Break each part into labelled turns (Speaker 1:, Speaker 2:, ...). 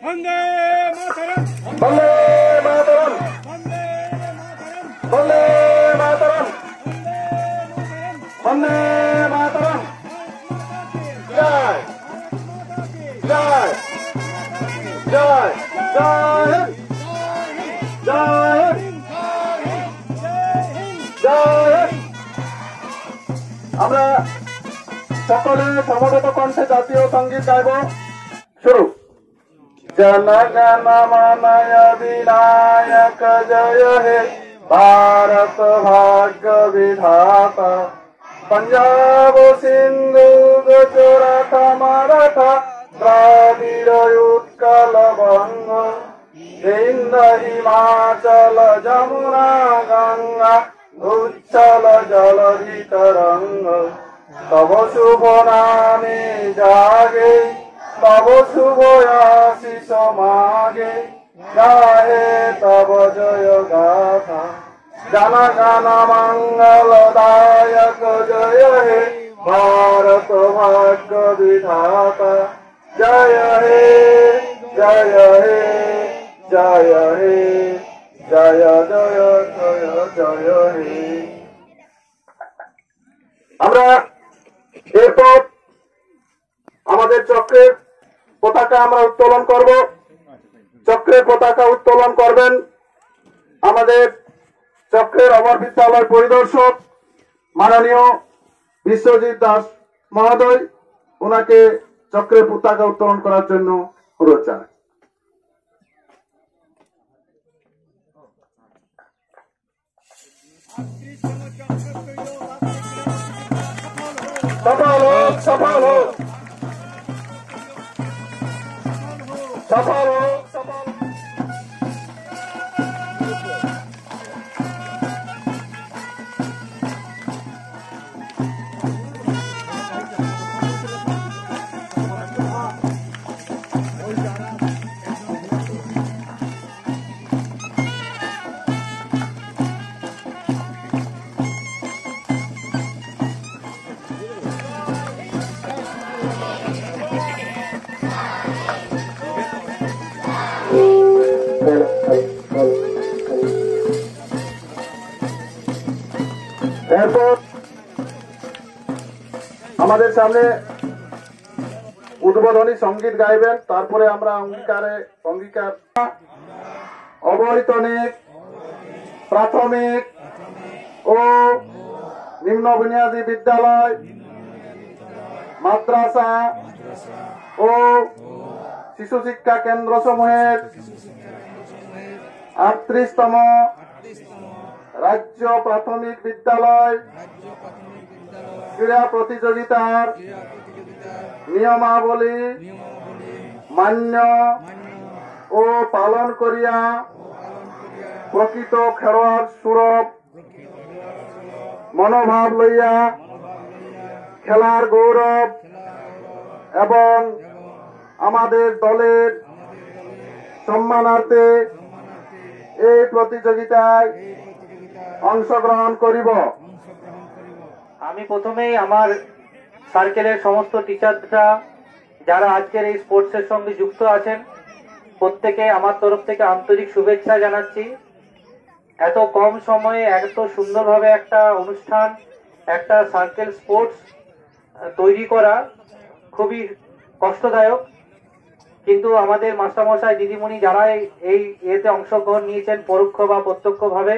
Speaker 1: वंदे मातरम
Speaker 2: वंदे मातरम वंदे मातरम वंदे मातरम जय जय जय जय जय जय আমরা সকলে সমবেত কণ্ঠে জাতীয় সঙ্গীত গাইব। শুরু। जन गण मन अधिनायक जय हे भारत भाग्य विधाता पंजाब सिंधु गुजरात मराठा द्राविड़ उत्कल बंग विंध्य हिमाचल जमुना गंगा उच्चल जलधि तरंग तव शुभ नामे जागे तब शुभ आशीष मागे गाहे तब जय गाथा जन गण मंगलदायक जय हे भारत भाग्य विधाता जय हे जय हे जय हे जय जय जय जय हे। আমরা এরপর আমাদের চক্রের পতাকা আমরা উত্তোলন করব। চক্রের পতাকা উত্তোলন করবেন আমাদের চক্রের অমর বিদ্যালয় পরিদর্শক মাননীয় বিশ্বজিৎ দাস মহোদয়। ওনাকে চক্রের পতাকা উত্তোলন করার জন্য অনুরোধ জানাই। সফল হোক সফল হোক সফল হোক সফল। এরপর আমাদের সামনে উদ্বোধনী সঙ্গীত গাইবেন। তারপরে আমরা অঙ্গীকার অবৈতনিক প্রাথমিক ও নিম্ন বুনিয়াদী বিদ্যালয় মাদ্রাসা ও শিশু শিক্ষা কেন্দ্র সমূহের 38তম রাজ্য প্রাথমিক বিদ্যালয় ক্রীড়া প্রতিযোগিতার নিয়মাবলী মান্য ও পালন করিয়া প্রকৃত খেলোয়াড় সুরভ মনোভাব লইয়া খেলার গৌরব এবং আমাদের দলের সম্মানার্থে এই প্রতিযোগিতায় অংশগ্রহণ করিব।
Speaker 3: আমি প্রথমেই আমার সার্কেলের সমস্ত টিচাররা যারা আজকের এই স্পোর্টসের সঙ্গে যুক্ত আছেন প্রত্যেকে আমার তরফ থেকে আন্তরিক শুভেচ্ছা জানাচ্ছি। এত কম সময়ে এত সুন্দরভাবে একটা অনুষ্ঠান, একটা সার্কেল স্পোর্টস তৈরি করা খুবই কষ্টদায়ক, কিন্তু আমাদের মাস্টারমশাই দিদিমণি যারা এই এতে অংশগ্রহণ নিয়েছেন পরোক্ষ বা প্রত্যক্ষভাবে,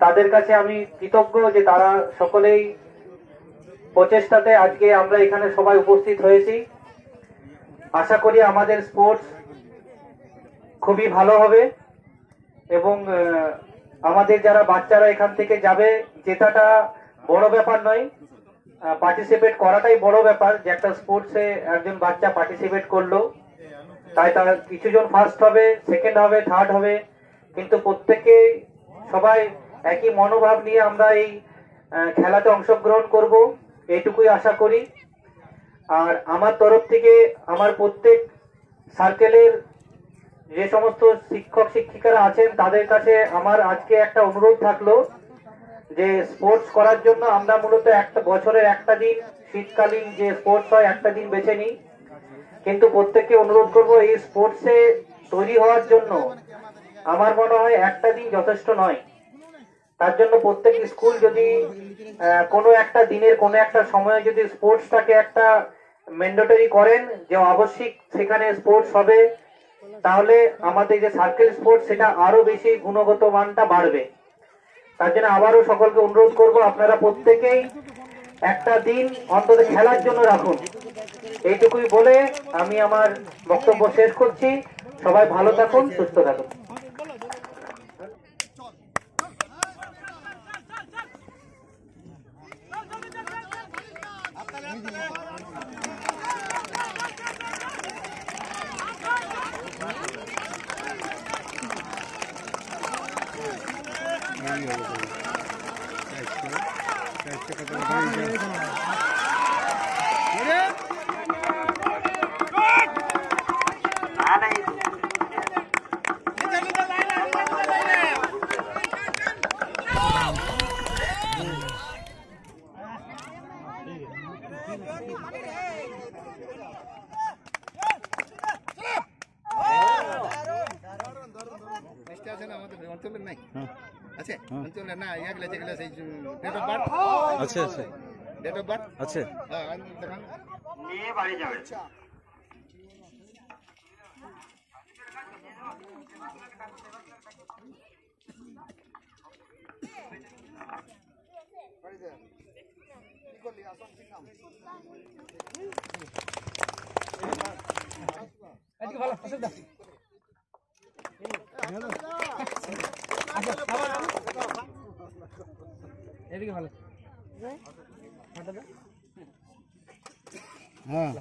Speaker 3: তাদের কাছে আমি কৃতজ্ঞ যে তারা সকলেই প্রচেষ্টাতে আজকে আমরা এখানে সবাই উপস্থিত হয়েছি। আশা করি আমাদের স্পোর্টস খুবই ভালো হবে এবং আমাদের যারা বাচ্চারা এখান থেকে যাবে, জেতাটা বড় ব্যাপার নয়, পার্টিসিপেট করাটাই বড় ব্যাপার। যে একটা স্পোর্টসে একজন বাচ্চা পার্টিসিপেট করলো, তাই তার কিছুজন ফার্স্ট হবে, সেকেন্ড হবে, থার্ড হবে, কিন্তু প্রত্যেকে সবাই একই মনোভাব নিয়ে আমরা এই খেলাতে অংশগ্রহণ করব, এইটুকুই আশা করি। আর আমার তরফ থেকে আমার প্রত্যেক সার্কেলের যে সমস্ত শিক্ষক শিক্ষিকারা আছেন তাদের কাছে আমার আজকে একটা অনুরোধ থাকলো যে স্পোর্টস করার জন্য আমরা মূলত একটা বছরের একটা দিন, শীতকালীন যে স্পোর্টস হয় একটা দিন বেছে নিই, কিন্তু প্রত্যেককে অনুরোধ করব এই স্পোর্টসে তৈরি হওয়ার জন্য আমার মনে হয় একটা দিন যথেষ্ট নয়। তার জন্য প্রত্যেক স্কুল যদি কোনো একটা দিনের কোনো একটা সময়ে যদি স্পোর্টসটাকে একটা ম্যান্ডেটরি করেন যে আবশ্যিক সেখানে স্পোর্টস হবে, তাহলে আমাদের যে সার্কেল স্পোর্টস সেটা আরো বেশি গুণগত মানটা বাড়বে। তার জন্য আবারও সকলকে অনুরোধ করব আপনারা প্রত্যেকেই একটা দিন অন্তত খেলার জন্য রাখুন। এইটুকুই বলে আমি আমার বক্তব্য শেষ করছি। সবাই ভালো থাকুন, সুস্থ থাকুন।
Speaker 4: আছে অঞ্চলের না ইয়াগুলা যেগুলা সেই ডেট অফ বার্থ আছে আছে ডেট অফ বার্থ আছে নিয়ে বাড়ি যাবে।
Speaker 1: এদিকে ভালো।
Speaker 4: হ্যাঁ